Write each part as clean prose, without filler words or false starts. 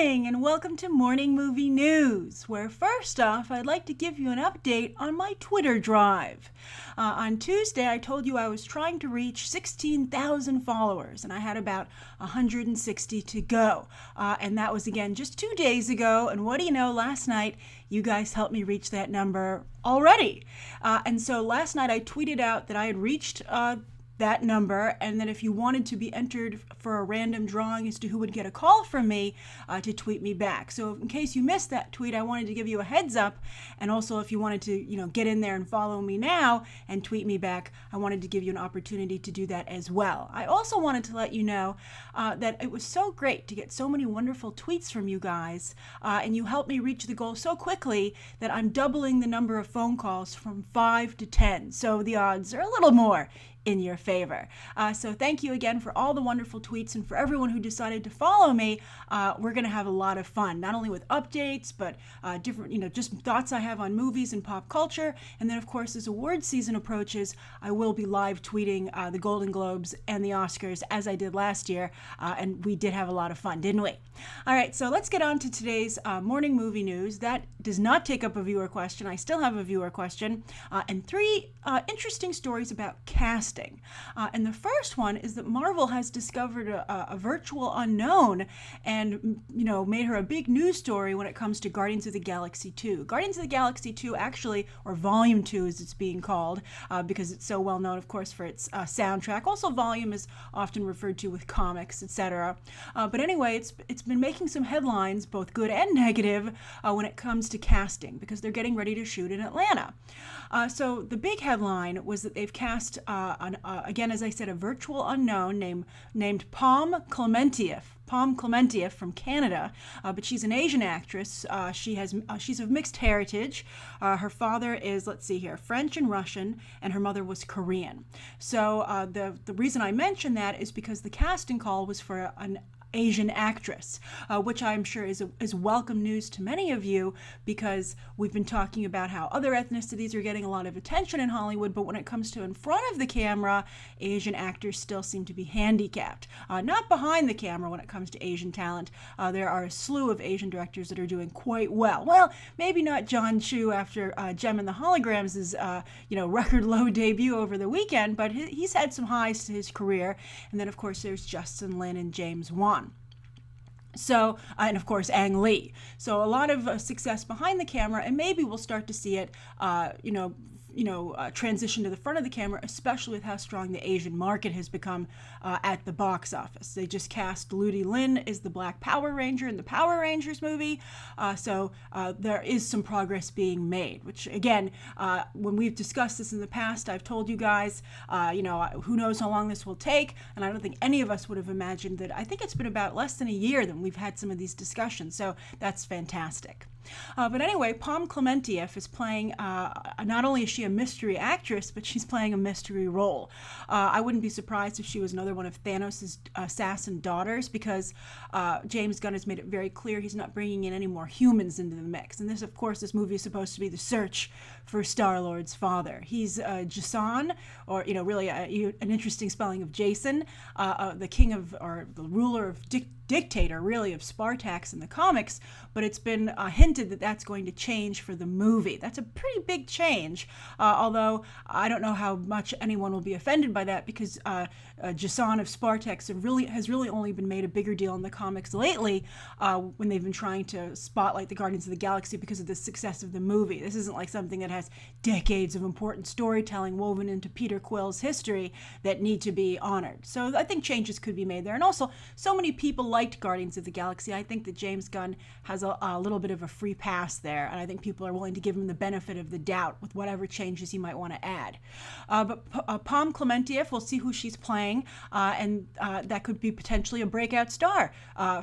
morning and welcome to Morning Movie News, where first off, I'd like to give you an update on my Twitter drive. On Tuesday, I told you I was trying to reach 16,000 followers, and I had about 160 to go. And that was, again, just 2 days ago, and what do you know, last night, you guys helped me reach that number already. And so last night, I tweeted out that I had reached that number, and that if you wanted to be entered for a random drawing as to who would get a call from me, to tweet me back. So in case you missed that tweet, I wanted to give you a heads up, and also if you wanted to, get in there and follow me now and tweet me back, I wanted to give you an opportunity to do that as well. I also wanted to let you know that it was so great to get so many wonderful tweets from you guys, and you helped me reach the goal so quickly that I'm doubling the number of phone calls from 5 to 10. So the odds are a little more in your favor. So thank you again for all the wonderful tweets, and for everyone who decided to follow me. We're going to have a lot of fun, not only with updates, but different, just thoughts I have on movies and pop culture. And then, of course, as award season approaches, I will be live tweeting the Golden Globes and the Oscars as I did last year. And we did have a lot of fun, didn't we? All right, so let's get on to today's morning movie news. That does not take up a viewer question. I still have a viewer question, and 3 interesting stories about casting. And the first one is that Marvel has discovered a virtual unknown and, made her a big news story when it comes to Guardians of the Galaxy 2. Guardians of the Galaxy 2 actually, or Volume 2 as it's being called, because it's so well known, of course, for its soundtrack. Also, Volume is often referred to with comics, etc. But anyway, it's been making some headlines, both good and negative, when it comes to casting, because they're getting ready to shoot in Atlanta. So the big headline was that they've cast, again, as I said, a virtual unknown named Pom Klementieff. Pom Klementieff from Canada, but she's an Asian actress. She's of mixed heritage. Her father is, French and Russian, and her mother was Korean. So the reason I mention that is because the casting call was for an Asian actress, which I'm sure is welcome news to many of you, because we've been talking about how other ethnicities are getting a lot of attention in Hollywood, but when it comes to in front of the camera, Asian actors still seem to be handicapped. Not behind the camera when it comes to Asian talent. There are a slew of Asian directors that are doing quite well. Well, maybe not John Chu after Gem and the Holograms' record low debut over the weekend, but he's had some highs to his career. And then, of course, there's Justin Lin and James Wan. So, and of course, Ang Lee. So a lot of success behind the camera, and maybe we'll start to see it, transition to the front of the camera, especially with how strong the Asian market has become at the box office. They just cast Ludi Lin as the Black Power Ranger in the Power Rangers movie. So there is some progress being made, which again, when we've discussed this in the past, I've told you guys, who knows how long this will take. And I don't think any of us would have imagined that. I think it's been about less than a year that we've had some of these discussions. So that's fantastic. But anyway, Pom Klementieff is playing, not only is she a mystery actress, but she's playing a mystery role. I wouldn't be surprised if she was another one of Thanos' assassin daughters, because James Gunn has made it very clear he's not bringing in any more humans into the mix. And this movie is supposed to be the search for Star-Lord's father. He's Jason, or, really an interesting spelling of Jason, the king of, or the ruler of dictator, really, of Spartax in the comics, but it's been hinted that that's going to change for the movie. That's a pretty big change, although I don't know how much anyone will be offended by that, because Jason of Spartax has really only been made a bigger deal in the comics lately, when they've been trying to spotlight the Guardians of the Galaxy because of the success of the movie. This isn't like something that has decades of important storytelling woven into Peter Quill's history that need to be honored. So I think changes could be made there. And also, so many people liked Guardians of the Galaxy. I think that James Gunn has a little bit of a free pass there, and I think people are willing to give him the benefit of the doubt with whatever changes he might want to add. But Pom Klementieff, we'll see who she's playing, and that could be potentially a breakout star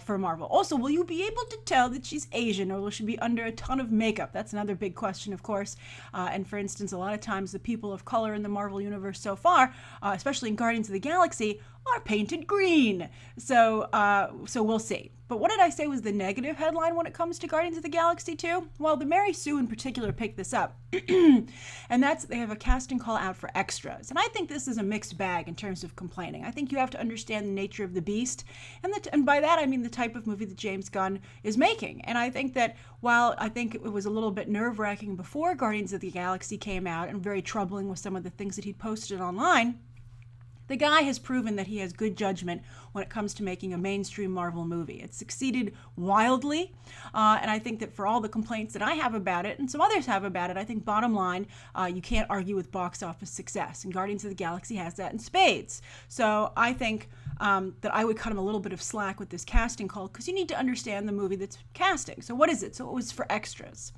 for Marvel. Also, will you be able to tell that she's Asian, or will she be under a ton of makeup? That's another big question, of course. And for instance, a lot of times the people of color in the Marvel universe so far, especially in Guardians of the Galaxy, are painted green. So we'll see. But what did I say was the negative headline when it comes to Guardians of the Galaxy 2? Well, the Mary Sue in particular picked this up. And that's they have a casting call out for extras. And I think this is a mixed bag in terms of complaining. I think you have to understand the nature of the beast. And by that, I mean the type of movie that James Gunn is making. And I think that while I think it was a little bit nerve-wracking before Guardians of the Galaxy came out and very troubling with some of the things that he'd posted online, the guy has proven that he has good judgment when it comes to making a mainstream Marvel movie. It's succeeded wildly, and I think that for all the complaints that I have about it, and some others have about it, I think bottom line, you can't argue with box office success, and Guardians of the Galaxy has that in spades. So I think that I would cut him a little bit of slack with this casting call, because you need to understand the movie that's casting. So what is it? So it was for extras.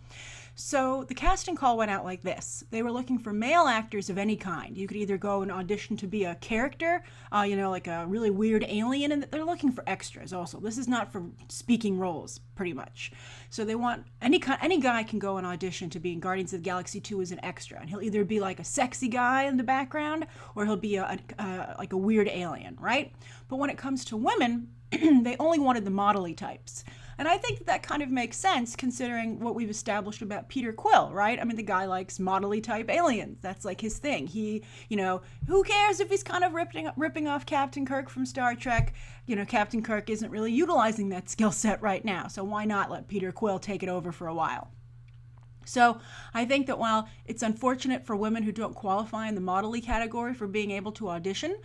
So the casting call went out like this. They were looking for male actors of any kind. You could either go and audition to be a character, like a really weird alien, and they're looking for extras also. This is not for speaking roles, pretty much. So they want any guy can go and audition to be in Guardians of the Galaxy 2 as an extra, and he'll either be like a sexy guy in the background, or he'll be like a weird alien, right? But when it comes to women, they only wanted the modelly types. And I think that kind of makes sense considering what we've established about Peter Quill, right? I mean, the guy likes modelly type aliens. That's like his thing. He, who cares if he's kind of ripping off Captain Kirk from Star Trek? Captain Kirk isn't really utilizing that skill set right now. So why not let Peter Quill take it over for a while? So I think that while it's unfortunate for women who don't qualify in the modelly category for being able to audition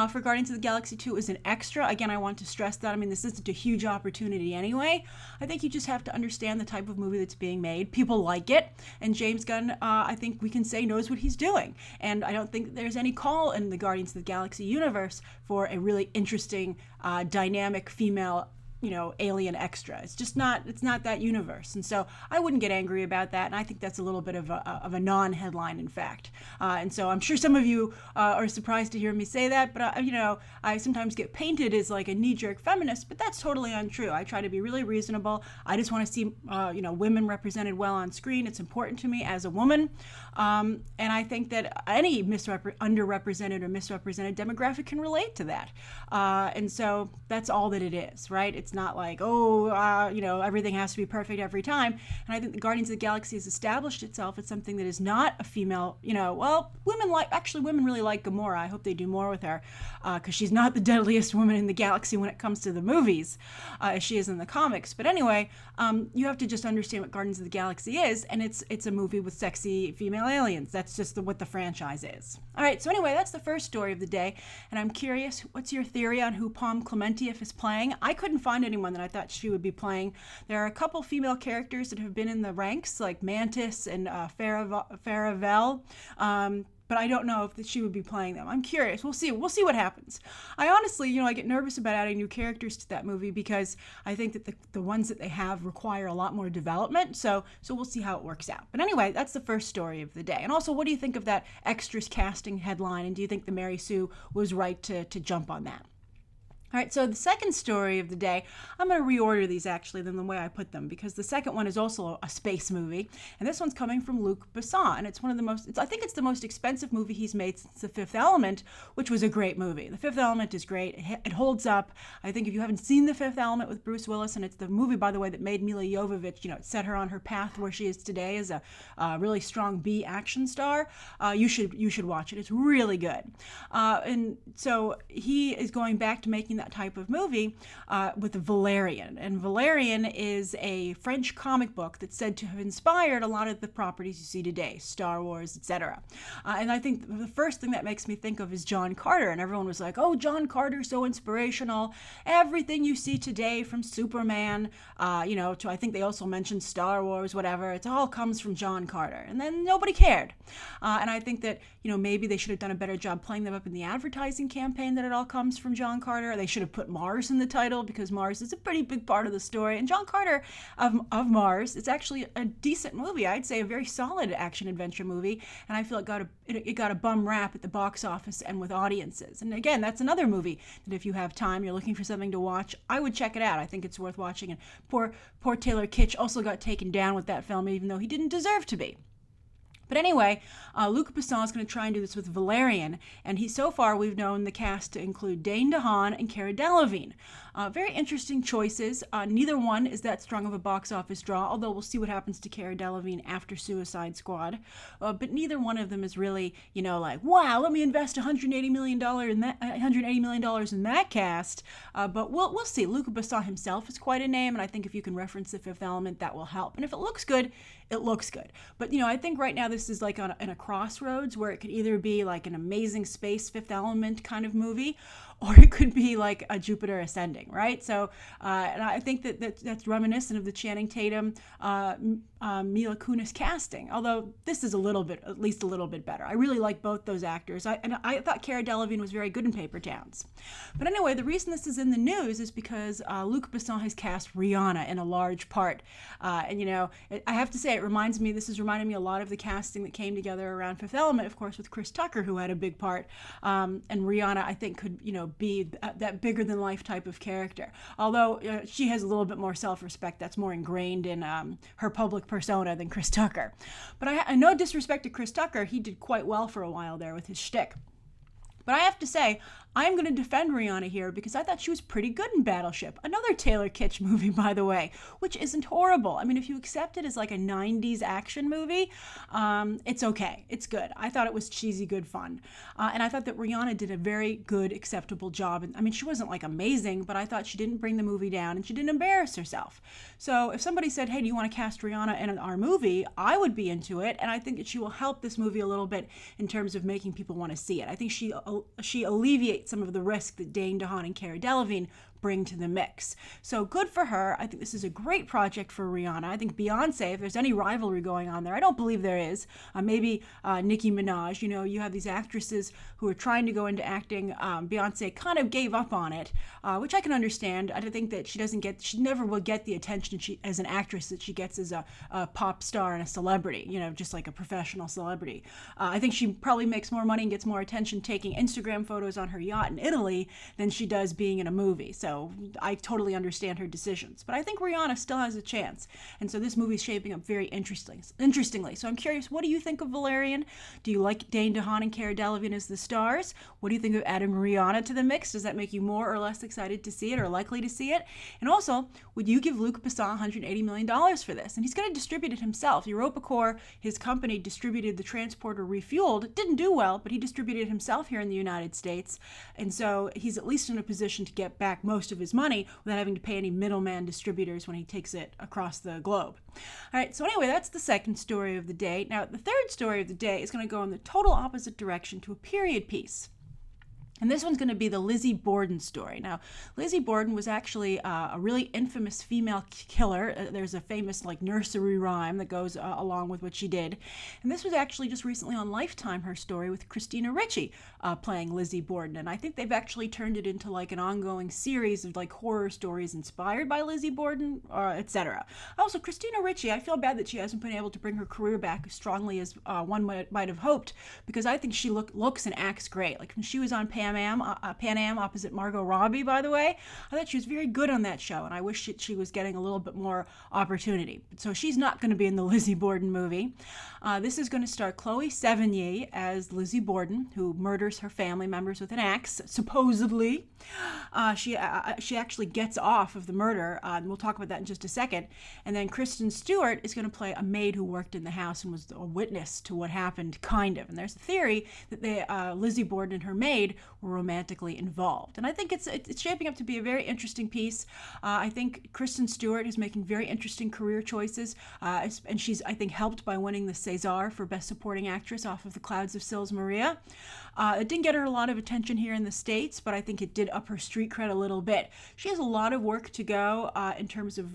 for Guardians of the Galaxy 2 as an extra, again, I want to stress that. I mean, this isn't a huge opportunity anyway. I think you just have to understand the type of movie that's being made. People like it. And James Gunn, I think we can say, knows what he's doing. And I don't think there's any call in the Guardians of the Galaxy universe for a really interesting, dynamic female alien extra. It's not that universe. And so I wouldn't get angry about that. And I think that's a little bit of a non-headline, in fact. And so I'm sure some of you are surprised to hear me say that, but I sometimes get painted as like a knee-jerk feminist, but that's totally untrue. I try to be really reasonable. I just want to see, women represented well on screen. It's important to me as a woman. And I think that any underrepresented or misrepresented demographic can relate to that. And so that's all that it is, right? It's not like, everything has to be perfect every time. And I think the Guardians of the Galaxy has established itself as something that is not a female, women really like Gamora. I hope they do more with her, because she's not the deadliest woman in the galaxy when it comes to the movies, as she is in the comics. But anyway, you have to just understand what Guardians of the Galaxy is, and it's a movie with sexy female aliens. That's just what the franchise is. All right, so anyway, that's the first story of the day, and I'm curious, what's your theory on who Pom Klementieff is playing? I couldn't find anyone that I thought she would be playing. There are a couple female characters that have been in the ranks, like Mantis and Faravel, but I don't know if she would be playing them. I'm curious. We'll see what happens. I honestly, I get nervous about adding new characters to that movie because I think that the ones that they have require a lot more development. So we'll see how it works out. But anyway, that's the first story of the day. And also, what do you think of that extras casting headline? And do you think the Mary Sue was right to jump on that? All right, so the second story of the day, I'm going to reorder these actually than the way I put them, because the second one is also a space movie, and this one's coming from Luc Besson, and it's I think it's the most expensive movie he's made since The Fifth Element, which was a great movie. The Fifth Element is great. It holds up. I think if you haven't seen The Fifth Element with Bruce Willis, and it's the movie, by the way, that made Mila Jovovich, it set her on her path where she is today as a really strong B action star, you should watch it. It's really good. And so he is going back to making that type of movie with Valerian. And Valerian is a French comic book that's said to have inspired a lot of the properties you see today, Star Wars, etc. And I think the first thing that makes me think of is John Carter. And everyone was like, oh, John Carter, so inspirational. Everything you see today, from Superman, to I think they also mentioned Star Wars, whatever, it all comes from John Carter. And then nobody cared. And I think that, maybe they should have done a better job playing them up in the advertising campaign that it all comes from John Carter. They should have put Mars in the title, because Mars is a pretty big part of the story. And John Carter of Mars, it's actually a decent movie. I'd say a very solid action-adventure movie. And I feel it got a bum rap at the box office and with audiences. And again, that's another movie that if you have time, you're looking for something to watch, I would check it out. I think it's worth watching. And poor Taylor Kitsch also got taken down with that film, even though he didn't deserve to be. But anyway, Luc Besson is going to try and do this with Valerian, and so far we've known the cast to include Dane, DeHaan, and Cara Delevingne. Very interesting choices. Neither one is that strong of a box office draw, although we'll see what happens to Cara Delevingne after Suicide Squad. But neither one of them is really, like, wow, let me invest $180 million in that cast. But we'll see. Luc Besson himself is quite a name, and I think if you can reference The Fifth Element, that will help. And if it looks good, it looks good. But, I think right now this is like in a crossroads where it could either be like an amazing space Fifth Element kind of movie, or it could be like a Jupiter Ascending, right? So, and I think that's reminiscent of the Channing Tatum, Mila Kunis casting, although this is at least a little bit better. I really like both those actors. I thought Cara Delevingne was very good in Paper Towns. But anyway, the reason this is in the news is because Luc Besson has cast Rihanna in a large part. And, I have to say, this is reminding me a lot of the casting that came together around Fifth Element, of course, with Chris Tucker, who had a big part. And Rihanna, I think, could, be that bigger than life type of character. Although she has a little bit more self-respect that's more ingrained in her public persona than Chris Tucker. But I no disrespect to Chris Tucker, he did quite well for a while there with his shtick. But I have to say, I'm going to defend Rihanna here because I thought she was pretty good in Battleship, another Taylor Kitsch movie, by the way, which isn't horrible. I mean, if you accept it as like a 90s action movie, it's okay. It's good. I thought it was cheesy, good fun. And I thought that Rihanna did a very good, acceptable job. And I mean, she wasn't like amazing, but I thought she didn't bring the movie down and she didn't embarrass herself. So if somebody said, hey, do you want to cast Rihanna in our movie? I would be into it. And I think that she will help this movie a little bit in terms of making people want to see it. I think she alleviates some of the risk that Dane, DeHaan, and Cara Delevingne bring to the mix. So good for her. I think this is a great project for Rihanna. I think Beyonce, if there's any rivalry going on there, I don't believe there is. Maybe Nicki Minaj. You have these actresses who are trying to go into acting. Beyonce kind of gave up on it, which I can understand. I think that she never will get the attention as an actress that she gets as a pop star and a celebrity, just like a professional celebrity. I think she probably makes more money and gets more attention taking Instagram photos on her yacht in Italy than she does being in a movie. So I totally understand her decisions. But I think Rihanna still has a chance. And so this movie's shaping up very interestingly. So I'm curious, what do you think of Valerian? Do you like Dane DeHaan and Cara Delevingne as the stars? What do you think of adding Rihanna to the mix? Does that make you more or less excited to see it or likely to see it? And also, would you give Luc Besson $180 million for this? And he's going to distribute it himself. EuropaCorp, his company, distributed the transporter Refueled. It didn't do well, but he distributed it himself here in the United States. And so he's at least in a position to get back most of his money without having to pay any middleman distributors when he takes it across the globe. All right, so anyway, that's the second story of the day. Now, the third story of the day is going to go in the total opposite direction to a period piece. And this one's going to be the Lizzy Borden story. Now, Lizzy Borden was actually a really infamous female killer. There's a famous nursery rhyme that goes along with what she did. And this was actually just recently on Lifetime, her story with Christina Ricci playing Lizzy Borden. And I think they've actually turned it into an ongoing series of horror stories inspired by Lizzy Borden, etc. Also, Christina Ricci, I feel bad that she hasn't been able to bring her career back as strongly as one might have hoped, because I think she looks and acts great. When she was on Pan Am opposite Margot Robbie, by the way, I thought she was very good on that show, and I wish she was getting a little bit more opportunity. So she's not going to be in the Lizzy Borden movie. This is going to star Chloe Sevigny as Lizzy Borden, who murders her family members with an axe, supposedly. She actually gets off of the murder, and we'll talk about that in just a second. And then Kristen Stewart is going to play a maid who worked in the house and was a witness to what happened, kind of. And there's a theory that Lizzy Borden and her maid were romantically involved. And I think it's shaping up to be a very interesting piece. I think Kristen Stewart is making very interesting career choices, and she's, I think, helped by winning the César for Best Supporting Actress off of The Clouds of Sils Maria. It didn't get her a lot of attention here in the States, but I think it did up her street cred a little bit. She has a lot of work to go in terms of,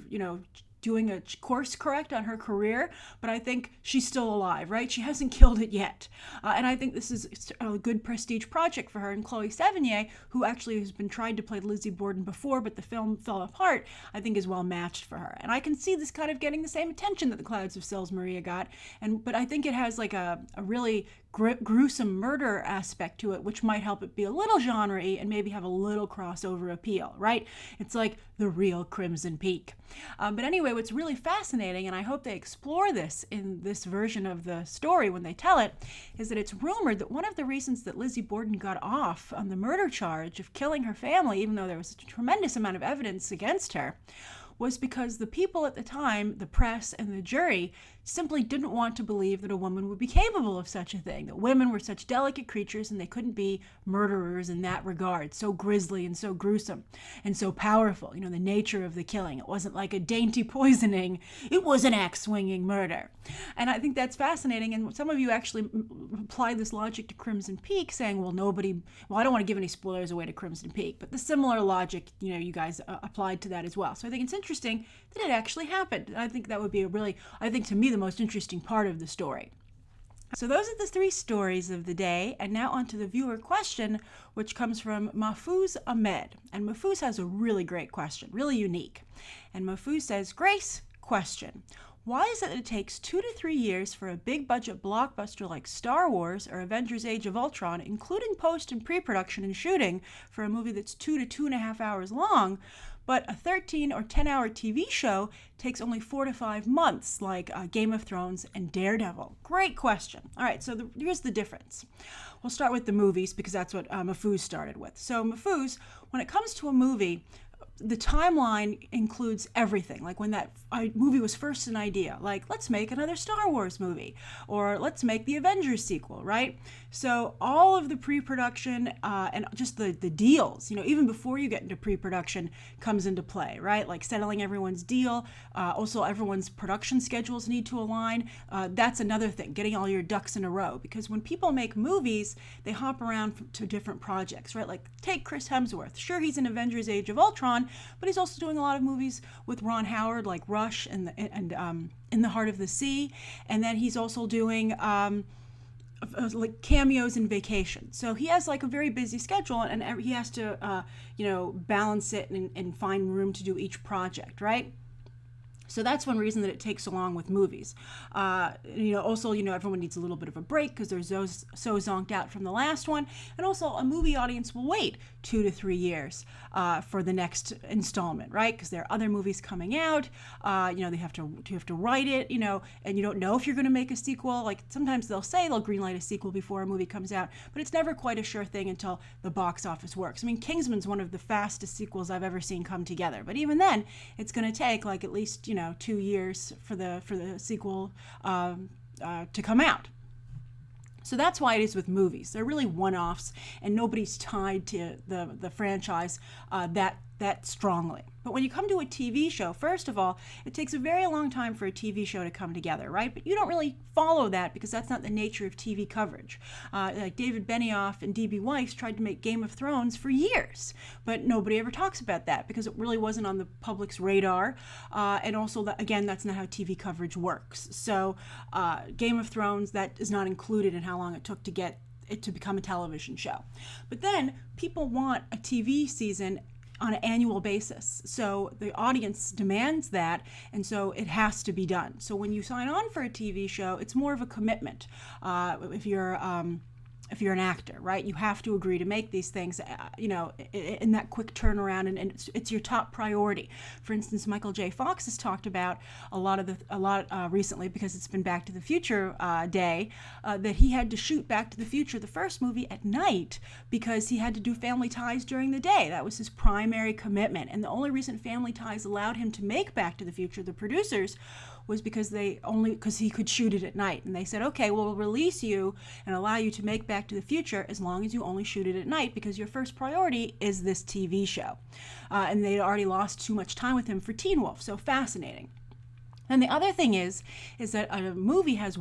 doing a course correct on her career, but I think she's still alive, right? She hasn't killed it yet. And I think this is a good prestige project for her. And Chloe Sevigny, who actually has been tried to play Lizzy Borden before, but the film fell apart, I think is well matched for her. And I can see this kind of getting the same attention that The Clouds of Sils Maria got. But I think it has a really gruesome murder aspect to it, which might help it be a little genre-y and maybe have a little crossover appeal, right? It's like the real Crimson Peak. But anyway, what's really fascinating, and I hope they explore this in this version of the story when they tell it, is that it's rumored that one of the reasons that Lizzy Borden got off on the murder charge of killing her family, even though there was a tremendous amount of evidence against her, was because the people at the time, the press and the jury, simply didn't want to believe that a woman would be capable of such a thing, that women were such delicate creatures and they couldn't be murderers in that regard, so grisly and so gruesome and so powerful, the nature of the killing. It wasn't like a dainty poisoning, it was an axe-swinging murder. And I think that's fascinating, and some of you actually apply this logic to Crimson Peak, saying, well, I don't want to give any spoilers away to Crimson Peak, but the similar logic, you guys applied to that as well. So I think it's interesting that it actually happened. I think that would be to me, the most interesting part of the story. So those are the 3 stories of the day, and now on to the viewer question, which comes from Mahfouz Ahmed. And Mahfouz has a really great question, really unique. And Mahfouz says, Grace, question. Why is it that it takes 2 to 3 years for a big budget blockbuster like Star Wars or Avengers Age of Ultron, including post and pre-production and shooting, for a movie that's 2 to 2.5 hours long, but a 13 or 10-hour TV show takes only 4 to 5 months, like Game of Thrones and Daredevil? Great question. All right, so here's the difference. We'll start with the movies because that's what Mahfouz started with. So Mahfouz, when it comes to a movie, the timeline includes everything. Like when that movie was first an idea, like let's make another Star Wars movie, or let's make the Avengers sequel, right? So all of the pre-production and just the deals, even before you get into pre-production comes into play, right? Like settling everyone's deal. Also, everyone's production schedules need to align. That's another thing, getting all your ducks in a row. Because when people make movies, they hop around to different projects, right? Like take Chris Hemsworth. Sure, he's in Avengers Age of Ultron, but he's also doing a lot of movies with Ron Howard, like Rush and In the Heart of the Sea. And then he's also doing like cameos in Vacation. So he has like a very busy schedule, and he has to, balance it and find room to do each project, right? So that's one reason that it takes so long with movies. Also, everyone needs a little bit of a break because they're so zonked out from the last one. And also, a movie audience will wait 2 to 3 years for the next installment, right? Because there are other movies coming out. They have to write it, and you don't know if you're going to make a sequel. Like sometimes they'll say they'll greenlight a sequel before a movie comes out, but it's never quite a sure thing until the box office works. I mean, Kingsman's one of the fastest sequels I've ever seen come together, but even then, it's going to take like at least 2 years for the sequel to come out. So that's why it is with movies. They're really one-offs, and nobody's tied to the franchise that strongly. But when you come to a TV show, first of all, it takes a very long time for a TV show to come together, right? But you don't really follow that because that's not the nature of TV coverage. Like David Benioff and D.B. Weiss tried to make Game of Thrones for years, but nobody ever talks about that because it really wasn't on the public's radar. And also, that's not how TV coverage works. So Game of Thrones, that is not included in how long it took to get it to become a television show. But then people want a TV season on an annual basis. So the audience demands that, and so it has to be done. So when you sign on for a TV show, it's more of a commitment. If you're an actor, right? You have to agree to make these things, in that quick turnaround, and it's your top priority. For instance, Michael J. Fox has talked about a lot recently, because it's been Back to the Future Day, that he had to shoot Back to the Future, the first movie, at night because he had to do Family Ties during the day. That was his primary commitment, and the only reason Family Ties allowed him to make Back to the Future, the producers, was because he could shoot it at night. And they said, okay, we'll release you and allow you to make Back to the Future as long as you only shoot it at night, because your first priority is this TV show. And they'd already lost too much time with him for Teen Wolf. So fascinating. And the other thing is that a movie has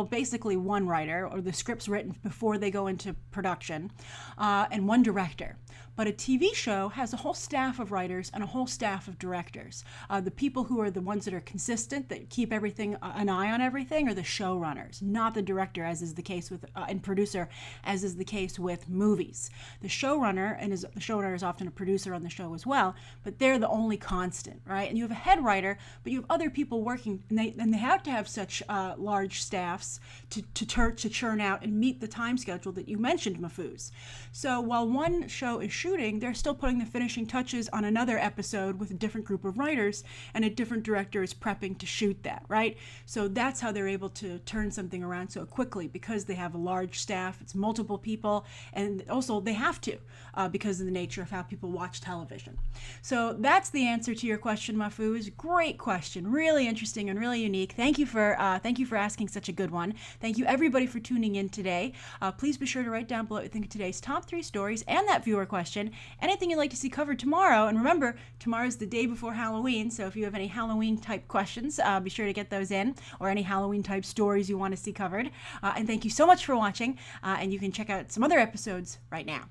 basically one writer, or the script's written before they go into production, and one director. But a TV show has a whole staff of writers and a whole staff of directors. The people who are the ones that are consistent, that keep everything, an eye on everything, are the showrunners, not the director, as is the case with, and producer, as is the case with movies. The showrunner, and the showrunner is often a producer on the show as well, but they're the only constant, right? And you have a head writer, but you have other people working, and they have to have such large staffs to churn out and meet the time schedule that you mentioned, Mahfouz. So while one show is shooting, they're still putting the finishing touches on another episode with a different group of writers, and a different director is prepping to shoot that, right? So that's how they're able to turn something around so quickly, because they have a large staff, it's multiple people, and also they have to, because of the nature of how people watch television. So that's the answer to your question, Mahfouz. Great question, really interesting and really unique. Thank you for asking such a good one. Thank you everybody for tuning in today. Please be sure to write down below what you think of today's top 3 stories and that viewer question. Anything you'd like to see covered tomorrow. And remember, tomorrow's the day before Halloween, so if you have any Halloween type questions, be sure to get those in, or any Halloween type stories you want to see covered. And thank you so much for watching, and you can check out some other episodes right now.